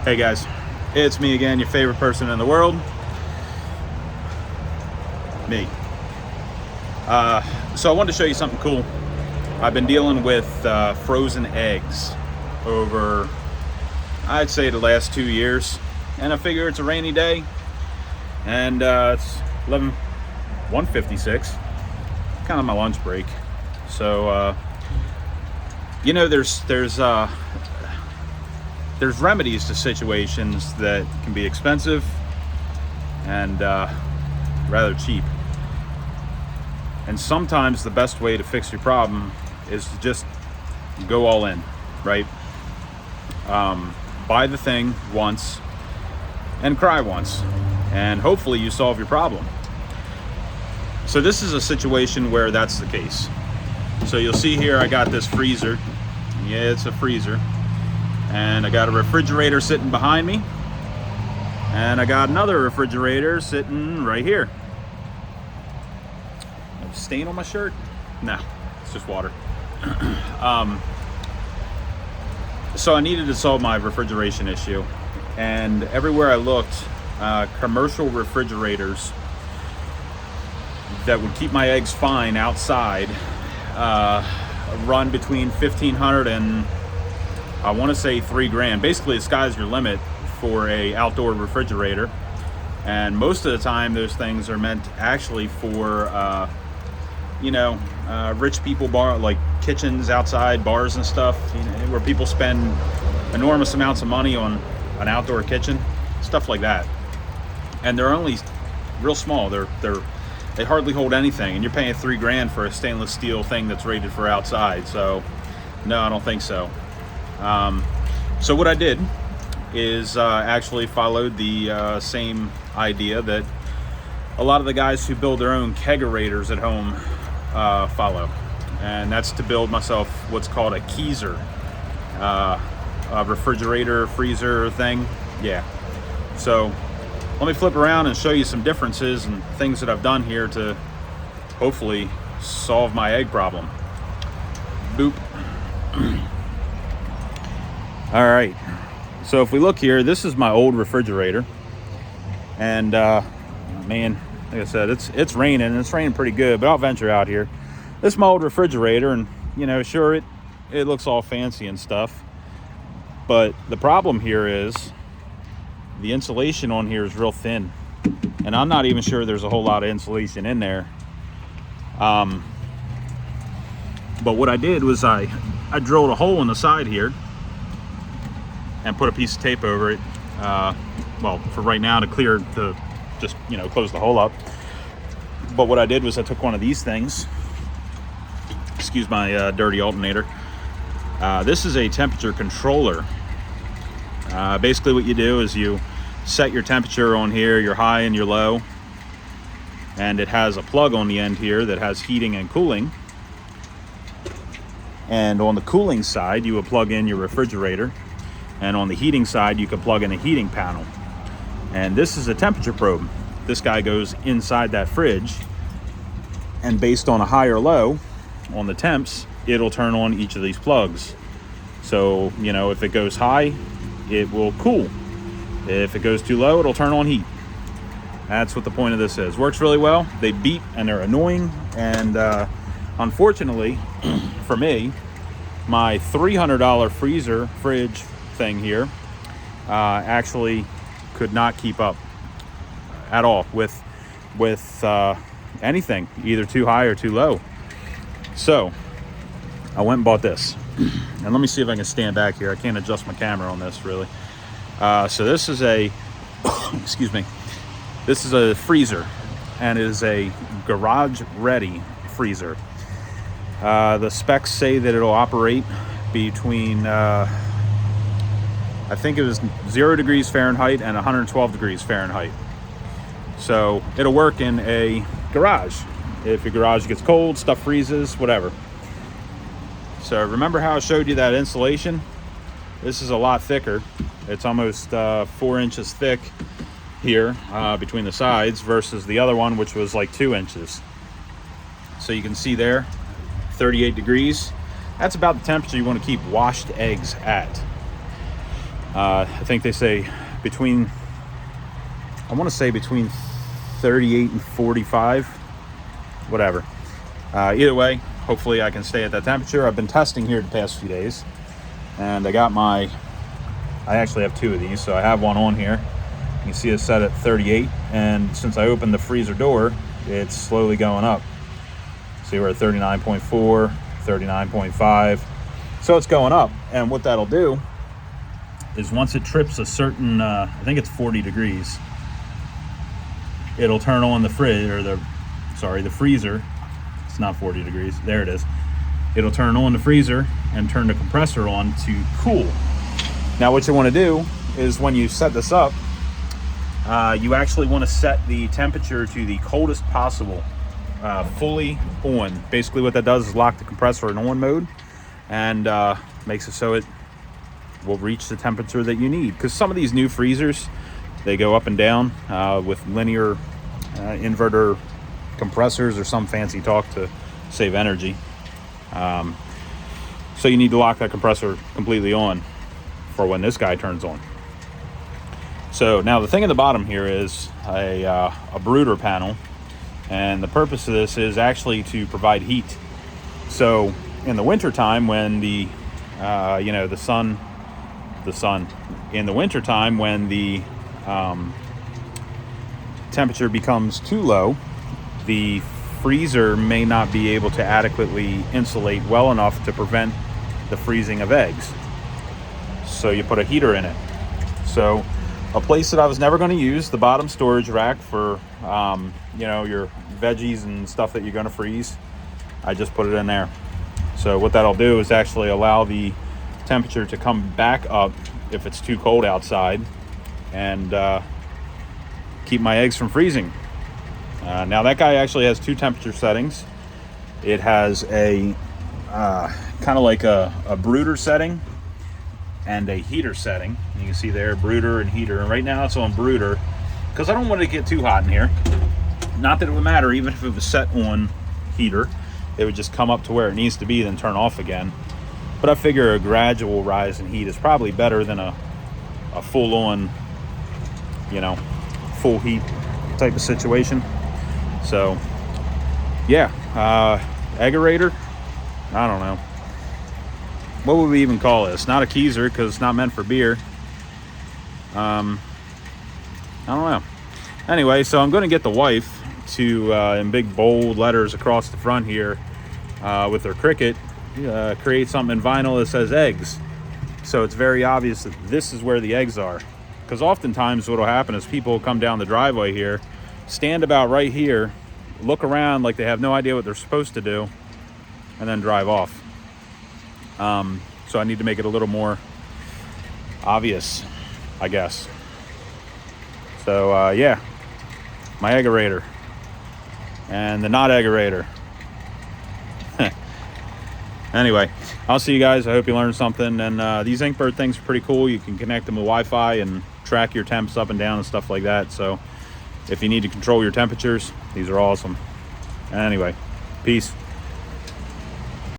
Hey guys, it's me again, your favorite person in the world, me. So I wanted to show you something cool. I've been dealing with frozen eggs over, I'd say, the last 2 years, and I figure it's a rainy day, and it's 1:56, kind of my lunch break. So you know, there's remedies to situations that can be expensive and rather cheap. And sometimes the best way to fix your problem is to just go all in, right? Buy the thing once and cry once, and hopefully you solve your problem. So this is a situation where that's the case. So you'll see here I got this freezer. Yeah, it's a freezer. And I got a refrigerator sitting behind me, and I got another refrigerator sitting right here. A stain on my shirt? No, it's just water. So I needed to solve my refrigeration issue, and everywhere I looked, commercial refrigerators that would keep my eggs fine outside run between $1,500 and I want to say $3,000. Basically, the sky's your limit for a outdoor refrigerator, and most of the time those things are meant actually for rich people like kitchens outside bars and stuff, where people spend enormous amounts of money on an outdoor kitchen, stuff like that. And they're only real small. They hardly hold anything, and you're paying $3,000 for a stainless steel thing that's rated for outside. So no, I don't think so. So what I did is actually followed the same idea that a lot of the guys who build their own Egg-a-Rators at home follow, and that's to build myself what's called a keezer, a refrigerator freezer thing. Yeah. So let me flip around and show you some differences and things that I've done here to hopefully solve my egg problem. Boop. All right, so if we look here, this is my old refrigerator, and man, like I said, it's raining, and it's raining pretty good, but I'll venture out here. This is my old refrigerator, and sure, it looks all fancy and stuff, but the problem here is the insulation on here is real thin, and I'm not even sure there's a whole lot of insulation in there. But what I did was I drilled a hole in the side here and put a piece of tape over it, well, for right now, to just close the hole up. But what I did was I took one of these things, excuse my dirty alternator. This is a temperature controller. Basically what you do is you set your temperature on here, your high and your low, and it has a plug on the end here that has heating and cooling. And on the cooling side, you would plug in your refrigerator, and on the heating side, you can plug in a heating panel. And this is a temperature probe. This guy goes inside that fridge, and based on a high or low on the temps, it'll turn on each of these plugs. So, if it goes high, it will cool. If it goes too low, it'll turn on heat. That's what the point of this is. Works really well. They beep and they're annoying, and unfortunately for me, my $300 fridge thing here actually could not keep up at all with anything, either too high or too low. So I went and bought this, and let me see if I can stand back here. I can't adjust my camera on this really. So this is a excuse me, this is a freezer, and it is a garage ready freezer. The specs say that it'll operate between I think it was 0 degrees Fahrenheit and 112 degrees Fahrenheit. So it'll work in a garage. If your garage gets cold, stuff freezes, whatever. So remember how I showed you that insulation? This is a lot thicker. It's almost 4 inches thick here between the sides versus the other one, which was like 2 inches. So you can see there, 38 degrees. That's about the temperature you want to keep washed eggs at. I think they say between, I want to say between 38 and 45, whatever. Either way, hopefully I can stay at that temperature. I've been testing here the past few days, and I actually have two of these. So I have one on here. You can see it's set at 38, and since I opened the freezer door, it's slowly going up. See, we're at 39.4, 39.5. So it's going up, and what that'll do is once it trips a certain, I think it's 40 degrees, it'll turn on the the freezer. It's not 40 degrees, there it is. It'll turn on the freezer and turn the compressor on to cool. Now what you want to do is when you set this up, you actually want to set the temperature to the coldest possible, fully on. Basically what that does is lock the compressor in on mode, and makes it so it will reach the temperature that you need. Because some of these new freezers, they go up and down with linear inverter compressors or some fancy talk to save energy. So you need to lock that compressor completely on for when this guy turns on. So now the thing at the bottom here is a Brooder panel, and the purpose of this is actually to provide heat. So in the winter time when the in the winter time when the temperature becomes too low, the freezer may not be able to adequately insulate well enough to prevent the freezing of eggs. So you put a heater in it. So a place that I was never going to use, the bottom storage rack for your veggies and stuff that you're going to freeze, I just put it in there. So what that'll do is actually allow the temperature to come back up if it's too cold outside, and keep my eggs from freezing. Now that guy actually has two temperature settings. It has a kind of like a brooder setting and a heater setting. You can see there, brooder and heater, and right now it's on brooder because I don't want it to get too hot in here. Not that it would matter, even if it was set on heater, it would just come up to where it needs to be, then turn off again. But I figure a gradual rise in heat is probably better than a full-on, full heat type of situation. So, yeah, Egg-a-Rator, I don't know. What would we even call this? Not a keezer because it's not meant for beer. I don't know. Anyway, so I'm going to get the wife to, in big bold letters across the front here, with her Cricut, create something in vinyl that says eggs. So it's very obvious that this is where the eggs are. Because oftentimes what will happen is people will come down the driveway here, stand about right here, look around like they have no idea what they're supposed to do, and then drive off. So I need to make it a little more obvious, I guess. So yeah, my Egg-a-Rator and the not Egg-a-Rator. Anyway, I'll see you guys. I hope you learned something. And these Inkbird things are pretty cool. You can connect them with Wi-Fi and track your temps up and down and stuff like that. So if you need to control your temperatures, these are awesome. Anyway, peace.